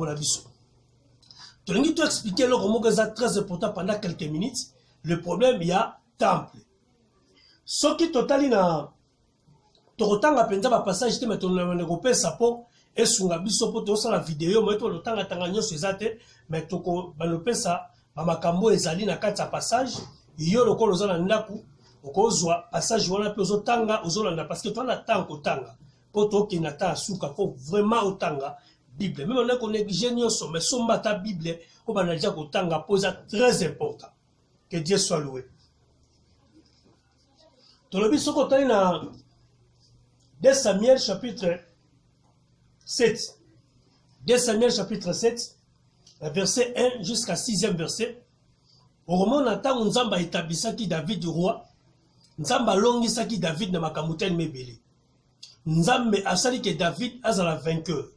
la biso. Tu l'as tout expliqué le roman que c'est très important pendant quelques minutes. Le problème il y a temple. Ce qui total na totanga penza ba passage te meto na ngopé sapo et sunga biso po to la vidéo mais to lotanga tanga nyoso ezate mais to ko ba lopesa ba makambo ezali na kati ya passage yo lokolo za na ndaku okozwa passage wana pe ozotanga ozolanda parce que toi na temps kotanga po to ki na ta suka faut vraiment otanga Bible même on est qu'on néglige nyoso mais somba ta Bible o ba na dia kotanga pose très important. Que Dieu soit loué. Tolobi soko tali na 2 Samuel chapitre 7. 2 Samuel chapitre 7, verset 1 jusqu'à 6e verset. Au moment où Nzamba établissaki David roi, Nzamba longisaki David na makamutene mebele. Nzambe asali que David azala vainqueur.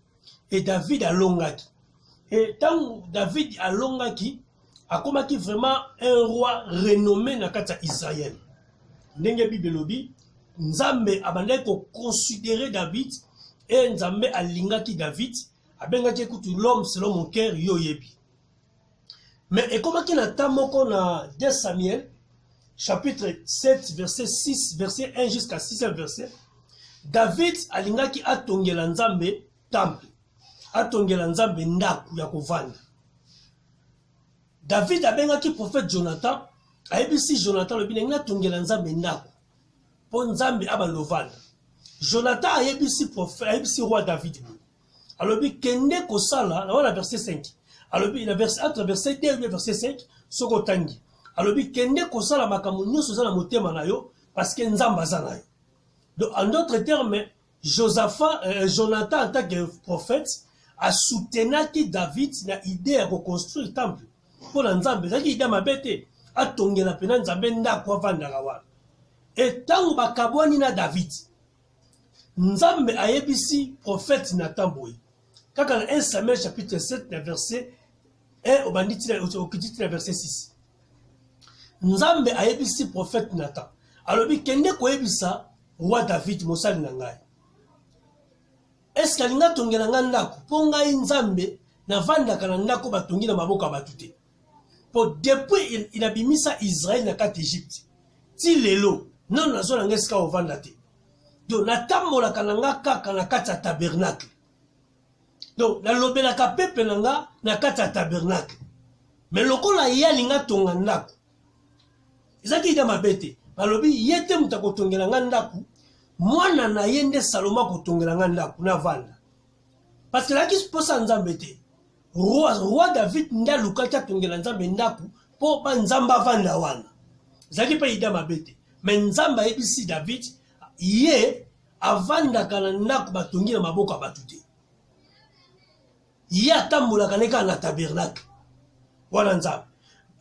Et David a longaki. Et tant David a longaki, a komaki vraiment un roi renommé na kata Israël. Ndenge Bible lobi, Nzambe abandaki ko considérer David et Nzambe alingaki David, abengaki écoute l'homme selon mon cœur yo yebi. Mais et comment qu'il a tamoko na 2 Samuel chapitre 7 verset 6 verset 1 jusqu'à 6e verset, David alingaki atongela Nzambe temple, atongela Nzambe ndaku ya kovanda. David abengaki prophète Jonathan, ayebisi Jonathan lobi ngenga tongela Nzambe ndaku po Nzambe abalovanda. Jonathan ayebisi prophète, ayebisi roi David. Alobi kende kosala na wana verset 5. Alobi na verset entre verset 2 et verset 5 soko tangi. Alobi kende kosala makambo nyonso za na motema na yo parce que Nzamba za na yo. Donc en d'autres termes, Jonathan en tant que prophète a soutenaki David na idée de reconstruire le temple. Pour Nzambe, zaki idée mabete atongela pena Nzambe ndako avanda wana. Et tango bakabwani na David, Nzambe ayebisi prophète Nathan boy. Kaka na 1 Samuel chapitre 7 verset 1 au banditi na verset 6. Nzambe ayebisi prophète Nathan. Alobi kende koyebisa roi David mosali na ngai. Est-ce que linga tongela nga ndako po ngai Nzambe na vandaka na ndako batongi na maboka batute. Po depuis il abimisa Israël na kati Égypte. Ti lelo non nazo na ngeska ovanda te. Donc natambola kananga kaka na kati ya tabernacle. Donc la lobela ka pepe nanga na kati ya tabernacle. Mais lokola yalinga tonga ndako. Ezaki ida mabete. Balobi yete mutako tongela nga ndako. Mwana na yende Saloma ko tongela nga ndako na vanda. Parce que la ki sposa Nzambe te. Roi David nda lukata tongela Nzambe ndako po ba Nzamba vanda wana. Ezaki pa ida mabete. Mais Nzamba ebisi David ye avanda kana ndako batongi na maboko batute. Ye atambola kaneka na tabernacle. Wana Nzambe.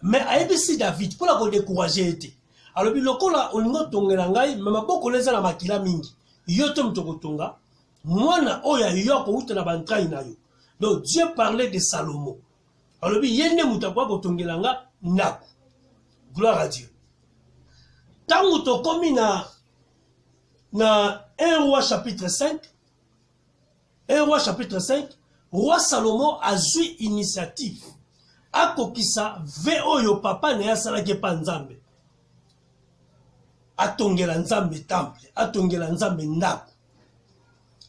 Mais ayebisi David pour la ko décourager ete. Alors bilokola olingo tongela ngai mais maboko leza na makila mingi. Yo to mtoko tonga mwana oya yoko uta na bantrai na yo. Donc Dieu parlait de Salomon. Alors bi yende mutakwa ko tongela nga ndako. Gloire à Dieu. Tango to komi na 1 roi chapitre 5, 1 roi chapitre 5, roi Salomon a eu initiative. Akokisa ve oyo papa ne asalaki pa Nzambe. Atongela Nzambe temple, atongela Nzambe ndako.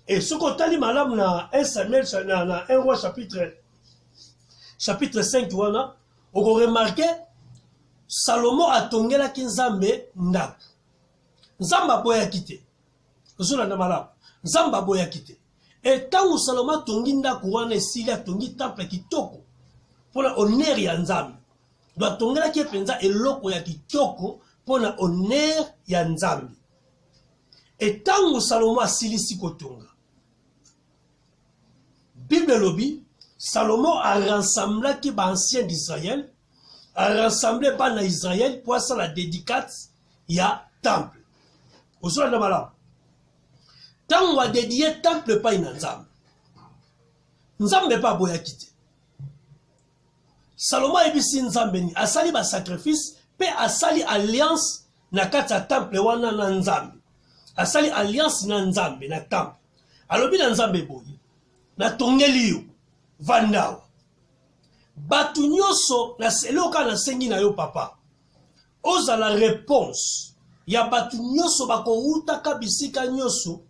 Et ce qu'on tali malamu na 1 Samuel na 1 roi chapitre 5 wana, on remarque Salomon atongela ki Nzambe ndako. Nzamba boya kite. Zula na malamu. Nzamba boya kite. Et tango Salomon tongi ndako wana esili atongi temple kitoko. Pona honneur ya Nzambe. Doit tongela ki penza eloko ya kitoko pona honneur ya Nzambe. Et tango Salomon asilisi kotonga. Bible lobi, Salomon a rassemblé ki ba ancien d'Israël, a rassemblé ba na Israël pour ça la dédicate ya temple. Ozula na malamu. Tango a dédié temple pa ina Nzambe. Nzambe pa boya kite. Salomon ebisi Nzambe ni asali ba sacrifice pe asali alliance na kati ya temple wana na Nzambe. Asali alliance na Nzambe na temple. Alobi na Nzambe boye. Na tongeli yo. vandawa batu nyonso na seloka na sengi na yo papa ozala réponse ya batu nyonso bakowutaka bisika nyonso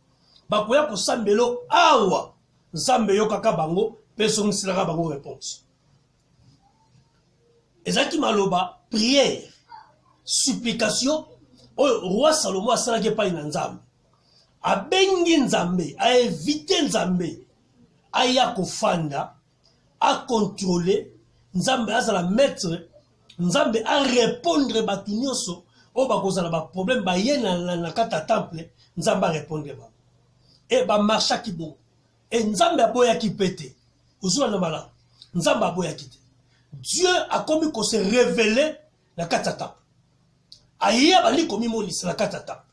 bakoya kosambelo awa nzambe yokaka bango mpe songiselaka bango réponse ezalaki maloba prière supplication oyo roi Salomo asalaki epai na nzambe abengi nzambe aevite nzambe aya kofanda akontrole nzambe azala maître nzambe arépondre batu nyonso oyo bakozala baproblème baye na kati ya temple nzambe arépondre bango e bamarchaki bongo e nzambe aboyaki mpe te ozula na malamu nzambe aboyaki te Dieu akomi kose révélé na kati ya temple aya bali komimonisa na kati ya temple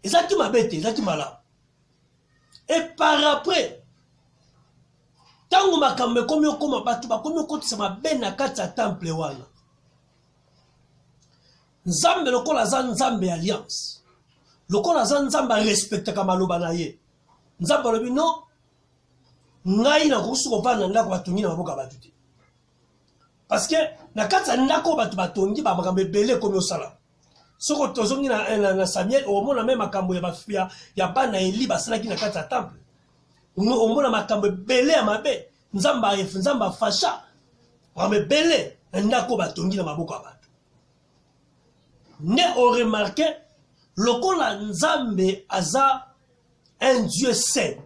ezalaki mabe te ezalaki malamu e par après tango makambo ekomi okoma bato bakomi okotisa mabe na kati ya temple wana nzambe lokola aza nzambe alliance lokola aza nzambe arespectaka maloba na ye nzambe alobi no ngai nakoki kovanda na ndako batongi na maboka bato te parce que na kati ya ndako bato batongi bamakambo ebele ekomi osala soko tozongi na Samuel omona me makambo ya bana Eli basalaki na kati ya temple omona makambo ebele ya mabe nzambe afasha makambo ebele na ndako batongi na maboko ya bato ne oremarke lokola nzambe aza un Dieu saint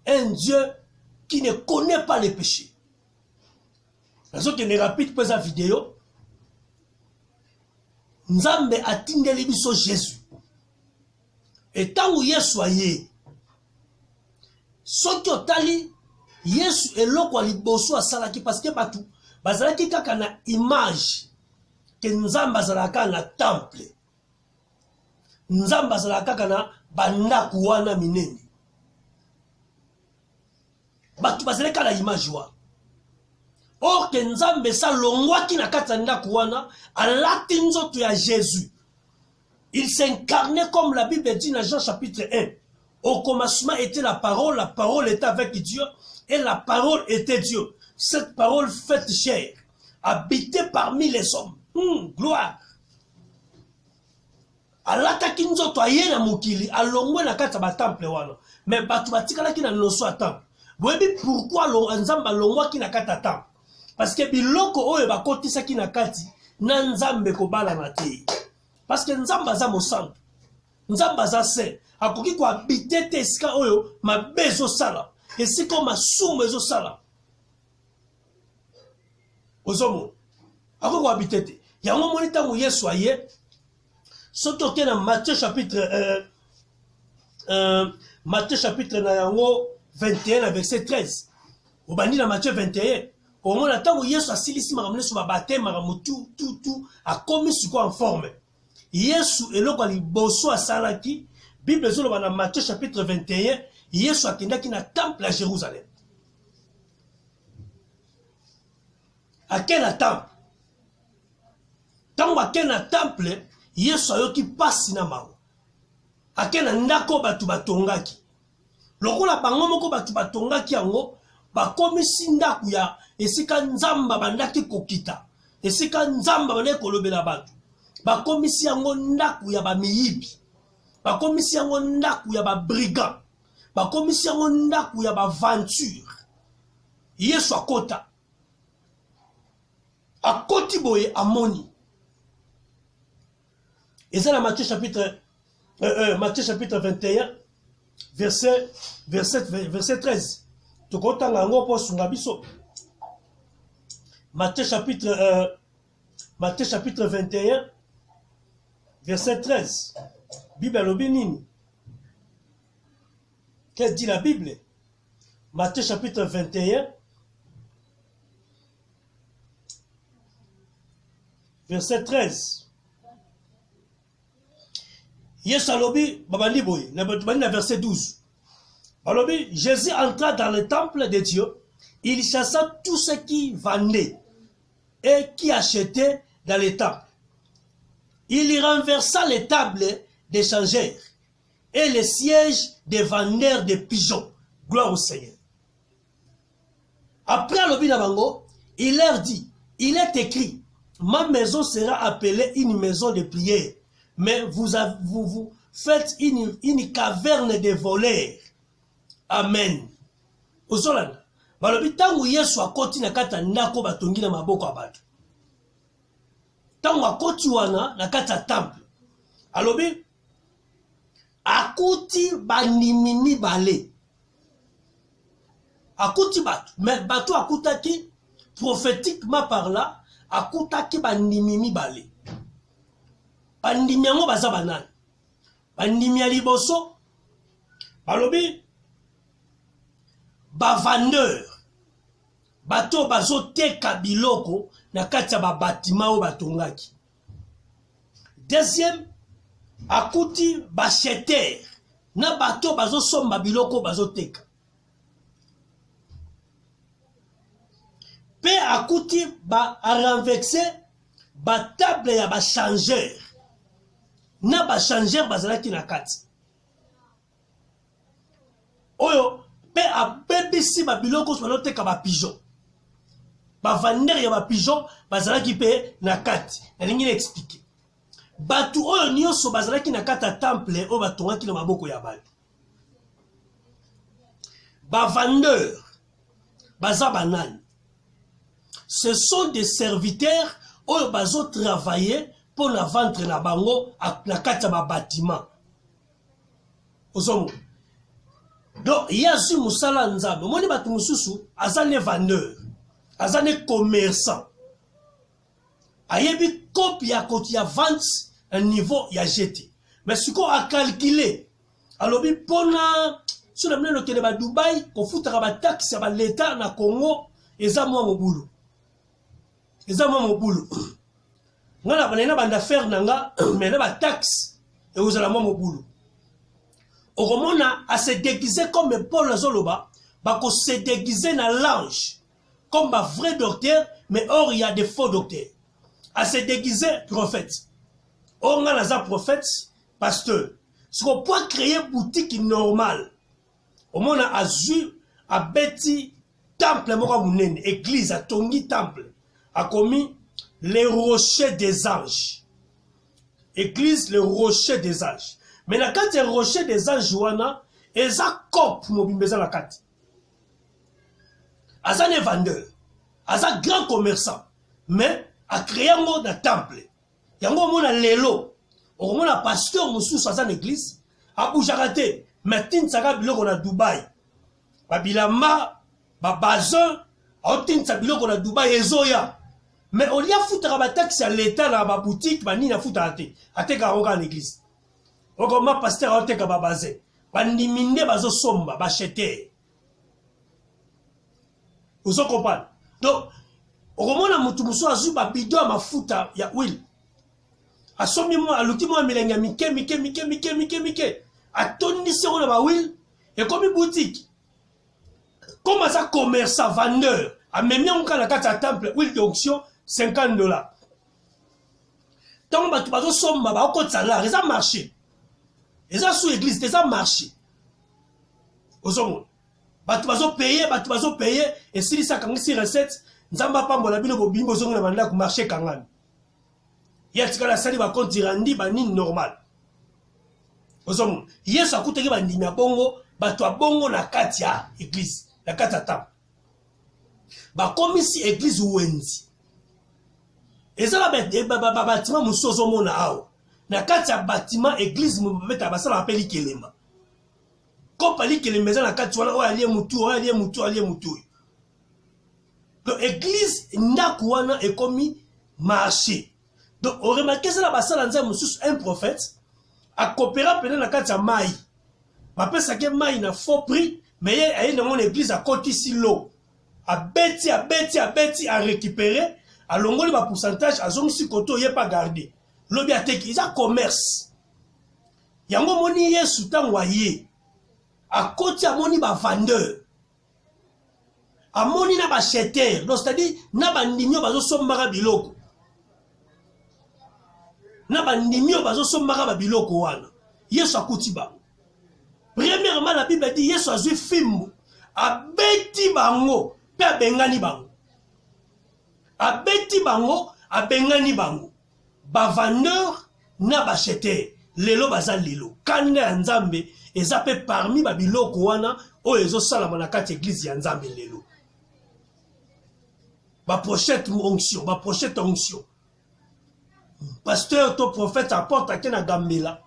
un Dieu qui ne connaît pas les péchés nazokende rapide mpo eza video nzambe atindeli biso Jésus etango Yesu aye soki otali Yesu eloko ya liboso asalaki parce que batu bazalaki kaka na image ke nzambe azalaka na temple nzambe azalaka kaka na bandako wana minene batu bazalaki kaka na image wana or ke nzambe salongwaki na kati ya ndako wana alati nzoto ya Jésus il s'incarnait comme la Bible dit dans Jean chapitre 1 au commencement était la parole était avec Dieu et la parole était Dieu cette parole faite chair habitait parmi les hommes gloire alataki nzoto aye na mokili alongwe na kati ya batemple wana mais bato batikalaki na noso ya temple boyebi pourquoi nzambe alongwaki na kati ya temple parce que biloko oyo bakotisaki na kati na nzambe kobalana te parce que nzambe aza mosantu nzambe aza saint akoki kohabite te esika oyo mabe ezosala esika oyo masumu ezosala ozomona akoki kohabite te yango moni ntango Yesu aye soki oke na Matthieu chapitre na yango 21 na verset 13 obandi na Matthieu 21 omona ntango Yesu asilisi makambo nyonso babatema makambo tu akomi sikoyo en forme Yesu eloko ya liboso asalaki Bible ezoloba na Matthieu chapitre 21 Yesu akendaki na temple ya Jérusalem ake na temple ntango ake na temple Yesu ayoki pasi na mawa ake na ndako bato batongaki lokola bango moko bato batongaki yango bakomisi ndako ya esika nzamba bandaki kokita esika nzamba bandaki kolobela bato bakomisi yango ndako ya bamiyibi bakomisi yango ndako ya babrigand bakomisi yango ndako ya baventure Yesu akoti boye amoni eza na Matthieu chapitre 21 verset 13 tokotanga yango po sunga biso Matthieu chapitre 21 verset 13 Bible alobi nini qu'est-ce dit la Bible Matthieu chapitre 21 verset 13 Yesu alobi babandi boye na verset 12 alobi Jésus entra dans le temple de Dieu il chassa tous ceux qui vendaient et qui achetaient dans les temples il y renversa les tables des changeurs et les sièges des vendeurs de pigeons gloire au Seigneur Après alobi na bango, il leur dit, il est écrit, ma maison sera appelée une maison de prière, mais vous faites une caverne de voleurs. Amen. Ozolanda. Balobi tangu Yesu akoti na kata ndako batongi na maboko ya bato. Tangu akoti wana na kata temple. Alobi akuti bandimi mibale. Akuti bato. Mais bato akutaki prophétiquement par là, akutaki bandimi mibale. Bandimi yango baza banani. Bandimi ya liboso. Balobi bavandeur. Bato bazo teka biloko na kati ya babatima o batongaki. Deuxième, akuti bacheter. Na bato bazo somba biloko bazo teka. Pe akuti ba renverser ba table ya ba changeur. Na ba changeur bazalaki na kati. Oyo pe abebisi ba biloko so baloteka ba pigeon. Ba vender ya ba pigeon bazalaki pe na kati. Na lingi expliquer. Batu oyo nyonso bazalaki na kata temple o batongaki na maboko ya bato. Ba vendeur baza banani. Ce sont des serviteurs oyo bazo travailler pour la vendre na bango na kati ya ba bâtiment. Ozomo. Donc yazu musala nzambe moni batu mususu azane vendeur azane commerçant ayebi copie ya koti ya vente un niveau ya jeté mais siko a calculer alobi pona sur le mneno kele ba Dubai ko futaka ba taxe ya ba l'état na Congo eza mwa mobulu ngana banena banda faire nanga mais na ba taxe et uzala mwa mobulu. Oromona a se déguiser comme Paul Zoloba, bako se déguiser na l'ange, comme un vrai docteur, mais or il y a des faux docteurs. A se déguiser prophète. Or on a un prophète, pasteur. Ce qu'on peut créer boutique normale. Au monde a zu, a bêti, temple, église, a tongi temple, a commis les rochers des anges. Église, le rocher des anges. Mais la carte est rocher des anges, et ça cop mobilisé la carte. Asa ne vendeur, asa grand commerçant, mais a créé un mot de temple. Yango mona lelo, au mona pasteur moussous asa l'église, a boujarate, mais tin saka biloko na Dubai. Babilama, babazin, a tin saka biloko na Dubai ezoya. Mais on y a foutu à taxe à l'état dans ma boutique, ma nina foutu à te, à te garoga en église. Okoma pasteur a te kababazé. Bandiminde bazo somba, bachete. Vous comprenez? Donc, okomona mutu muso azu ba bidon mafuta ya huile. Asomi mo aluti mo milenga mike. Atondi se na ba huile et comme boutique. Comme ça commerçant vendeur, a même on kana kata temple huile d'onction $50. Tant batu bazo somba ba ko tsala, ça marché. Et ça sous l'église, ça marché. Ozomo. Batu bazo payer et si ça quand si recette, nzamba pambola bino bo bimbo zongo na banda ku marché kangani. Yatika la sali ba compte randi ba ni normal. Ozomo. Yesu akuteki ba ndimi ya bongo, batu abongo na kati ya église, na kati ya temple. Ba komisi église wenzi. Eza ba bâtiment musozo mona awo. Na kati ya bâtiment église mobeta basala appeli kelema. Ko pali kelema za na kati wana o alie mutu. Donc église ndaku wana ekomi marché. Donc on remarque ça la basala nza mususu un prophète a coopérer pena na kati ya mai. Ba pesa ke mai na faux prix mais aye na mon église a koti silo. A beti a récupérer a longoli ba pourcentage a zongi si koto ye pas garder. Lobi ateki isa commerce. Yango moni Yesu tangwa ye. A koti a moni ba vendeur. A moni na ba acheteur. Donc c'est-à-dire na ba ndimio bazo sombaka biloko. Na ba ndimio bazo sombaka ba biloko wana. Yesu akoti ba. Premièrement la Bible dit Yesu azui fimbo. A beti bango. pe abengani bango. Abeti bango, abengani bango. Ba vendeur na ba acheteur. Lelo baza lelo. Kanda ya Nzambe eza pe parmi ba biloko wana oyo ezosala na kati église ya Nzambe lelo. Ba prochette onction, ba prochette onction. Pasteur to prophète apporte ake na gambela.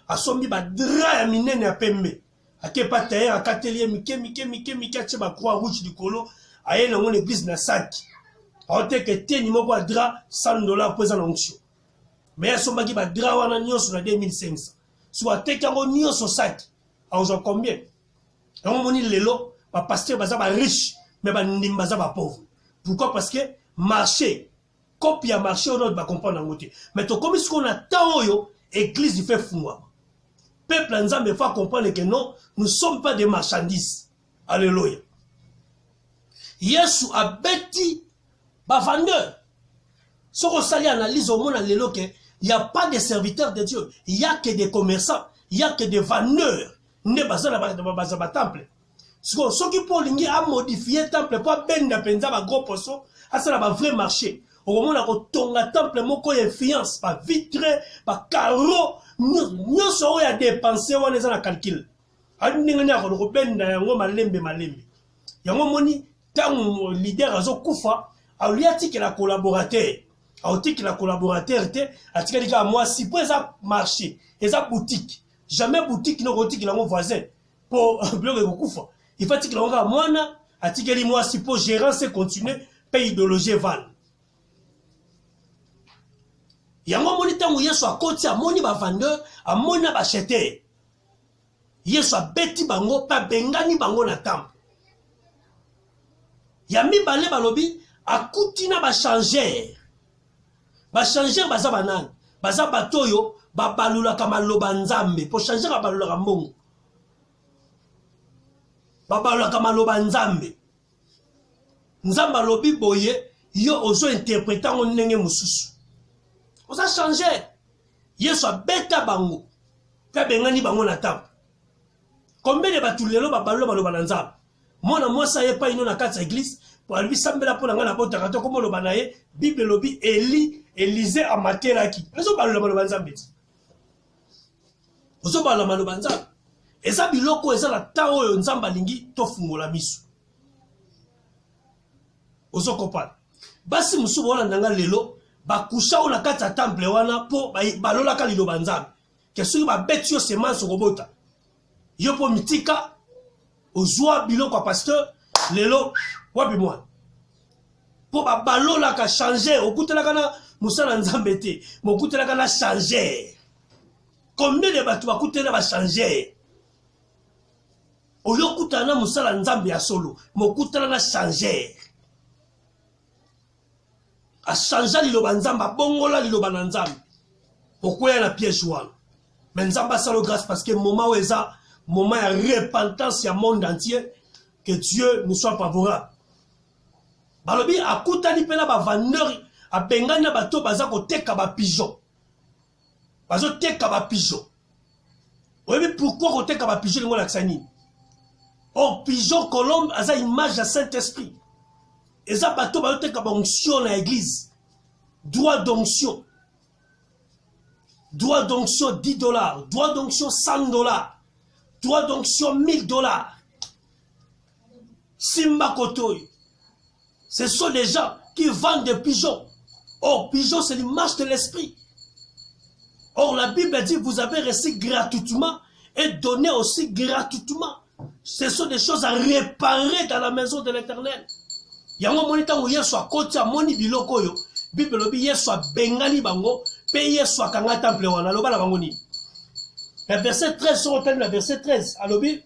Asombi ba dra ya minene ya pembe. Ake pa tayer akatelier mike ache ba croix rouge likolo. Aye na ngone église na saki. Aote ke teni moko a dra $100 pour eza na onction. Mais asombaki ba dra wana nyonso na 2500. Soit tekango nyonso saki. Aozo combien? On moni lelo ba pasteur baza ba riche mais ba ndimba baza ba pauvre. Pourquoi? Parce que marché copie à marché on va comprendre en côté. Mais to comme ce qu'on attend yo église fait fou. Peuple Nzambe faut comprendre que non, nous ne sommes pas des marchandises. Alléluia. Yesu a bêti ba vendeur. Ce qu'on s'allie analyse au monde lelo que il y a pas de serviteurs de Dieu, il y a que des commerçants, il y a que des vendeurs. Ne bazala ba temple. Ce qui pour lingi a modifié temple pour benda penza ba gros poisson, à ça ba vrai marché. Au moment où tonga temple moko influence pas vitre, pas carreau, nous serons à dépenser on les a calcul. Ali ndinganya ko benda yango malembe. Yango moni tant leader azo kufa, a lui atiki la collaborateur. Autiki la collaborateur te atika dika moi si pour ça marché, eza boutique. Jamais boutique no rotiki la mon voisin pour bloquer kufa. Il faut que l'on moana atikeli moi si pour gérer c'est continuer pays de loger val. Yango moni tango yesu akoti amoni ba vendeur amoni ba acheteur. Yesu abeti bango pa bengani bango na temple. Yami balé balobi akuti na ba changer. Ba changer baza banane. Baza batoyo ba balula kama loba Nzambe pour changer ba balula mbongo. Babalo kama loba Nzambe. Nzamba lobi boye yo ozo interpréter on ndenge mususu. Oza changer. Yesu abeta bango. Ka bengani bango na temple. Combien de batulelo babalo baloba na Nzambe. Mona mwasa ye pa ino na kati église pour lui sambela pour nga na bota kato comme loba na ye Bible lobi Élisée amateraki. Ozo baloba Nzambe. Ozo baloba Nzambe. Eza biloko eza la tao yo Nzamba lingi to fungola misu. Ozo kopana. Basi musubo wana ndanga lelo bakusha ona kati ya temple wana po balola ka liloba Nzambe. Ke soki ba beti yo semence robota. Yo po mitika ozwa biloko pasteur lelo wapi mwa. Po ba balola ka changer okutela kana musala Nzambe te, mokutela kana changer. Combien de batu bakutela ba changer? Oyo kutana musala Nzambe ya solo, mokutana na changer. A changer liloba Nzamba, bongola liloba na Nzambe. Pourquoi y a la piège wana? Mais Nzamba salo grâce parce que moment où eza moment ya repentance ya monde entier, que Dieu nous soit favorable. Balobi akutani pena ba vendeur a bengana bato baza ko teka ba pigeon. Bazo teka ba pigeon. Oui, pourquoi ko teka ba pigeon ngo laksani? Or, pigeon colombe a une image de Saint-Esprit. Et ça, bateau, bateau, bateau, onction dans l'église. Droit d'onction. Droit d'onction $10. Droit d'onction $100. Droit d'onction $1000. Simba Kotoy. Ce sont des gens qui vendent des pigeons. Or, pigeon, c'est l'image de l'esprit. Or, la Bible dit, vous avez reçu gratuitement et donné aussi gratuitement. Ce sont des choses à réparer dans la maison de l'Éternel. Yango moni tango yesu akoti amoni biloko yo. Bible lobi yesu bengani bango pe yesu akanga temple wana loba la bango ni. Le verset 13 sur le verset 13 alobi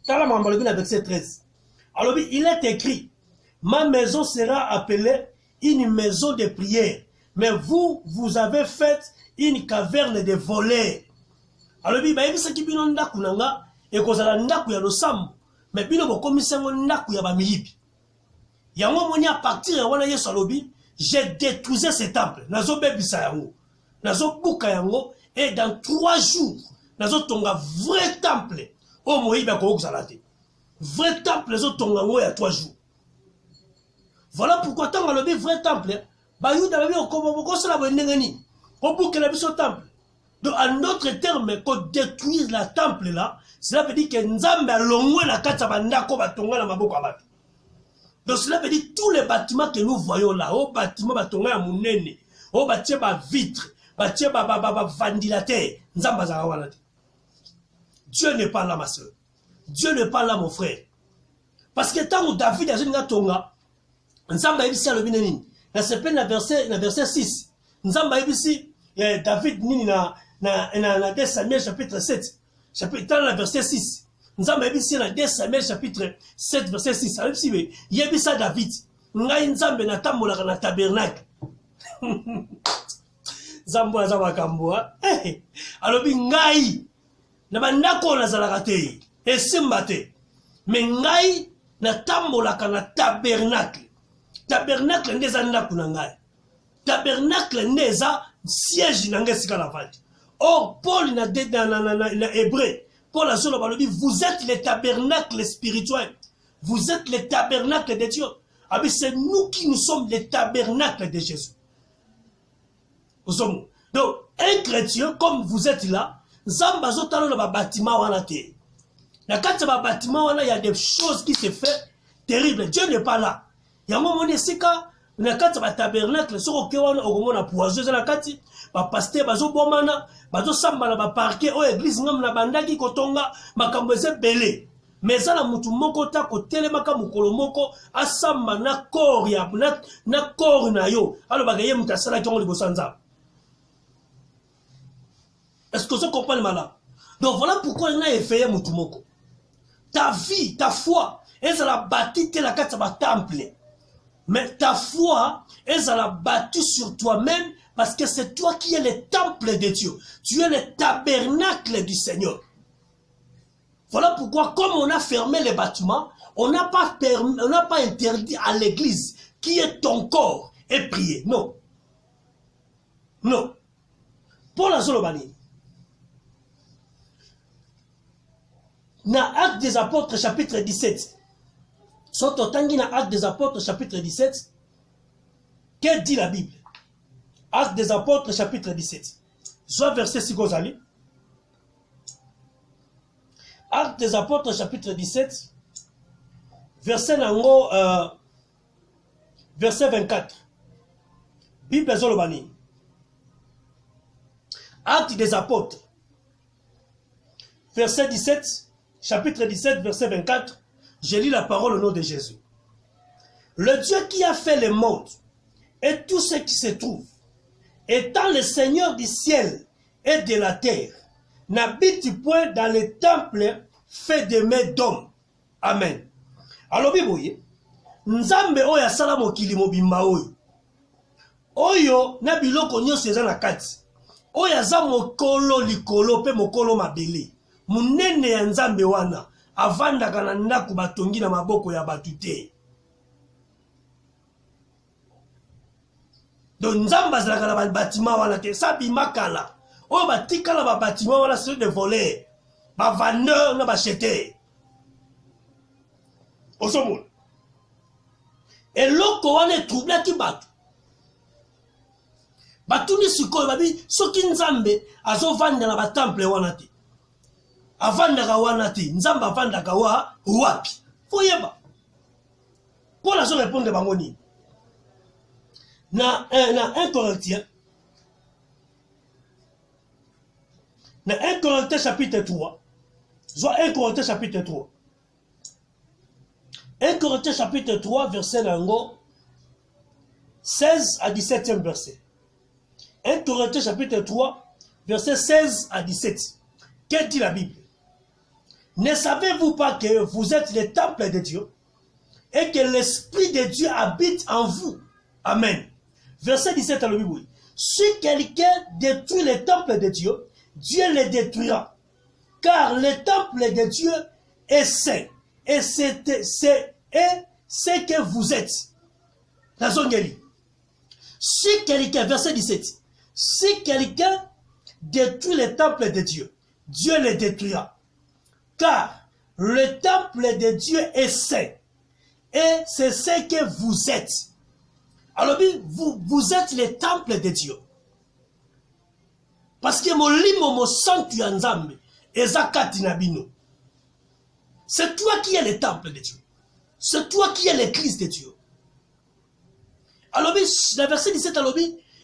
tala mamba lobi na verset 13. Alobi il est écrit ma maison sera appelée une maison de prière mais vous avez fait une caverne de voleurs. Alobi ba yebisa kibino ndaku nanga et kozala ndaku ya losambo mais bino bokomisengo ndaku ya bamiyibi. Yango moni à partir ya wana Yesu alobi j'ai détruisé ce temple nazo bebisa yango nazo buka yango et dans 3 jours nazo tonga vrai temple o moyibi ko kozala te vrai temple nazo tonga yango ya 3 jours Voilà pourquoi tant que le vrai temple, bayuda babi okomo sala bonengani, obuke la biso temple. Donc en d'autres termes, qu'on détruise la temple là, cela veut dire que Nzambe a longwe la kata bandako batonga na maboko abatu. Donc cela veut dire tous les bâtiments que nous voyons là, au bâtiment batonga ya munene, au bâtiment ba vitre, bâtiment ba ventilateur, Nzamba za wana. Dieu n'est pas là ma soeur. Dieu n'est pas là mon frère. Parce que tant que David a dit tonga, Nzamba ibisi a lobi nini. Na sepe na verset 6. Nzamba ibisi David nini na 2 Samuel chapitre 7. Chapitre dans le verset 6. Nzamba ibisi na 2 Samuel chapitre 7 verset 6. Ibisi yebisa David. Ngai Nzambe na tambolaka na tabernacle. Nzambo za makambo. Alobi ngai na bandako nazalaka te. Esimba te. Mais ngai na tambolaka na tabernacle. Tabernacle ndeza ndaku na ngai. Tabernacle ndeza siège na ngai sika la vente. Or Paul na hébreu, Paul a solo balobi, vous êtes les tabernacles spirituels. Vous êtes les tabernacles de Dieu. Ah mais c'est nous qui nous sommes les tabernacles de Jésus. Donc un chrétien comme vous êtes là, Zamba zotalo na bâtiment wana te. Na kati ba bâtiment wana il y a des choses qui se fait terribles. Dieu n'est pas là. Il y a un moment sika na kati ba tabernacle soko ke wana okomona poiseuse na kati ba pasteur bazo bomana bazo samba na ba parquet o église ngam na bandaki kotonga makambo ezebele. Mais ça la mutu moko ta ko telemaka mukolo moko asamba na corps ya na corps na yo alo bagaye mutasala ki ngoli bosanza. Est-ce que vous comprenez malin? Donc voilà pourquoi il a effrayé Moutoumoko. Ta vie, ta foi, elle a bâti la carte de temple. Mais ta foi, elle a bâti sur toi-même parce que c'est toi qui es le temple de Dieu. Tu es le tabernacle du Seigneur. Voilà pourquoi, comme on a fermé les bâtiments, on n'a pas interdit à l'église qui est ton corps et prier. Non. Non. Paul Azolobani. Dans Actes des Apôtres chapitre 17. Soit autant dans Actes des Apôtres chapitre 17. Que dit la Bible? Actes des Apôtres chapitre 17. Soit verset 6 Gozali. Actes des Apôtres chapitre 17. Verset 24. Bible Zolobani. Actes des Apôtres. Verset 17. Chapitre 17, verset 24, je lis la parole au nom de Jésus. Le Dieu qui a fait le monde et tout ce qui se trouve, étant le Seigneur du ciel et de la terre, n'habite point dans les temples faits de mains d'hommes. Amen. Alors, biboye, Nzambe oya sala mokili mobimba oyo. Oyo na biloko nyonso eza na kati. Oya za mokolo likolo pe mokolo mabele. Munene ya Nzambe wana avandaka na ndaku batongi na maboko ya batu te. Donc Nzambe azalaka na bâtiment wana te sabi makala. Oyo batikala ba bâtiment wana c'est des voleurs, ba vendeurs na ba acheter. Osomona. Eloko wana troublaki batu. Batuni sikoyo babi soki Nzambe azovanda na ba temple wana te. Avandaka wana te, Nzamba avandaka wa wapi? Foyeba. Pour la zone répondre bango nini? Na 1 Corinthiens. Na 1 Corinthiens chapitre 3. Soit 1 Corinthiens chapitre 3. 1 Corinthiens chapitre 3 verset 16 à 17e verset. 1 Corinthiens chapitre 3 verset 16 à 17. Qu'est-ce que dit la Bible? Ne savez-vous pas que vous êtes le temple de Dieu et que l'Esprit de Dieu habite en vous? Amen. Verset 17 à la Bible. Si quelqu'un détruit le temple de Dieu, Dieu le détruira. Car le temple de Dieu est saint. Et c'est ce que vous êtes. La zone Gali. Si quelqu'un, verset 17, si quelqu'un détruit le temple de Dieu, Dieu le détruira. Car le temple de Dieu est saint. Et c'est ce que vous êtes. Alors, vous êtes les temples de Dieu. Parce que molimo mo santu ya nzambe ezakati na bino. C'est toi qui es le temple de Dieu. C'est toi qui es l'église de Dieu. Alors, le verset 17, alors,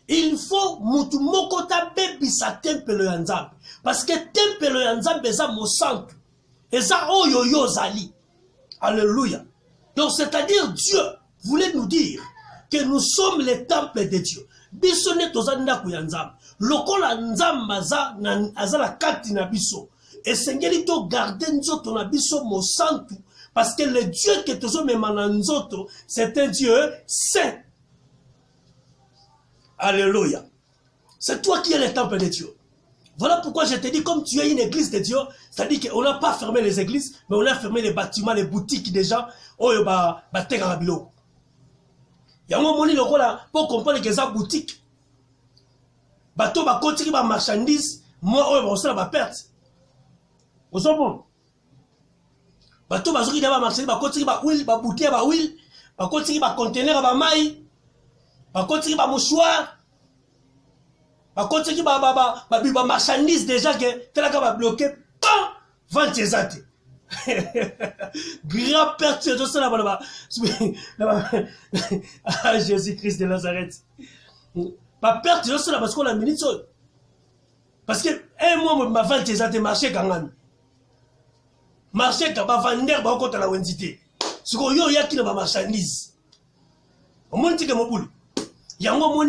il faut mutu moko ta bebisa temple ya nzambe. Parce que temple ya nzambe eza mo santu. Eza oyo yo zali. Alléluia. Donc, c'est-à-dire, Dieu voulait nous dire que nous sommes les temples de Dieu. Biso ne tozanda ku ya nzambe. Lokola nzambe aza la kati na biso. Et sengeli to garder nzoto na biso mo santu. Parce que le Dieu que tozo memana nzoto, c'est un Dieu saint. Alléluia. C'est toi qui es le temple de Dieu. Voilà pourquoi je te dis, comme tu es une église de Dieu, c'est-à-dire qu'on n'a pas fermé les églises, mais on a fermé les bâtiments, les boutiques déjà. Oh, il y a un moment pour comprendre que ça boutique. Bateau va continuer ma marchandise, moi, on va la perte. Vous savez bon? Bateau va sortir ma marchandise, va continuer ma huile, va bouteille, va huile, va continuer ma conteneur, va maille, va continuer ma mouchoir. Va continuer ma marchandise déjà que tel va bloquer, pan, vente tes athées. Grand perte de ça là-bas. Ah, Jésus-Christ de Nazareth. Pas perte de ça là parce qu'on a mis ça. Parce que un mois, ma vente tes athées marché quand même. Marché quand ma vendeur va contre la entité. Ce qu'on y a qui n'a pas marchandise. Au moins, tu que mon boule. Il y a un moment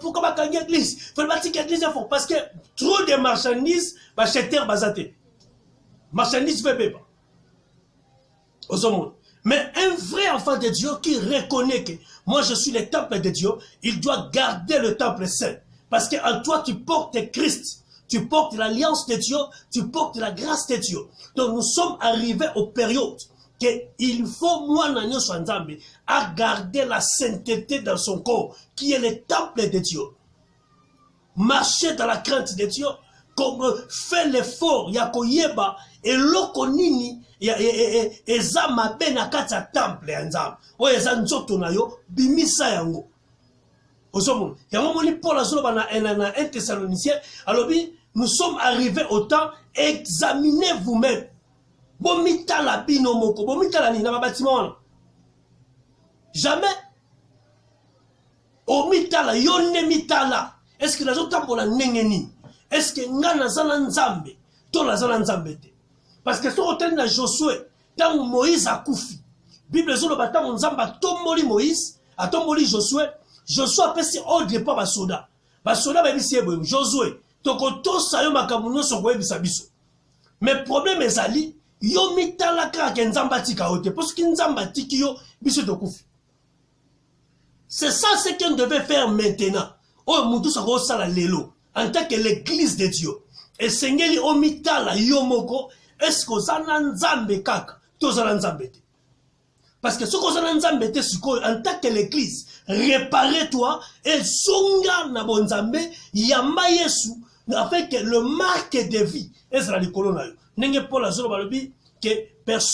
pourquoi pas gagner l'église? Il faut bâtir l'église parce que trop de marchandises, acheter basaté. Marchandises fait pas. Mais un vrai enfant de Dieu qui reconnaît que moi je suis le temple de Dieu, il doit garder le temple saint. Parce qu'en toi tu portes Christ, tu portes l'alliance de Dieu, tu portes la grâce de Dieu. Donc nous sommes arrivés aux périodes qu'il faut, moi, à garder la sainteté dans son corps, qui est le temple de Dieu. Marcher dans la crainte de Dieu, comme faire l'effort, yakoyeba, et lokonini, et zama benakata temple, yanzam. O yazan zotonayo, bimisa yango. Osomon, yamoni Paul Azolo na 1 Thessaloniciens, alors nous sommes arrivés au temps, examinez vous-même. Bomita la binomoko, bomita la nina bâtiment. Jamais. Omita la yone mitala. Est-ce que la zotambola nengeni? Est-ce que ngana zana nzambe? To la zana nzambe te. Parce que sur hôtel na Josué, tant Moïse a koufi. Bible zolo batam nzamba tomboli Moïse, a tomboli Josué. Josué a pesi ordre pas basoda. Basoda ba bisi ebo Josué. Toko to sayo makamuno so ko ebisa biso. Mais problème ezali yo mitala kaka nzamba tika ote parce que nzamba tiki yo biso to kufi. C'est ça ce qu'on devait faire maintenant. Oh mutu sa ko sala lelo en tant que l'église de Dieu. Et sengeli o mitala yo moko est-ce que zana nzambe kaka to zana nzambe te. Parce que ce que zana nzambe te siko en tant que l'église, réparez-toi et songa na bonzambe yamba Yesu afin que le marque de vie est la likolo na yo. Nenge Paul Azolo balobi que personne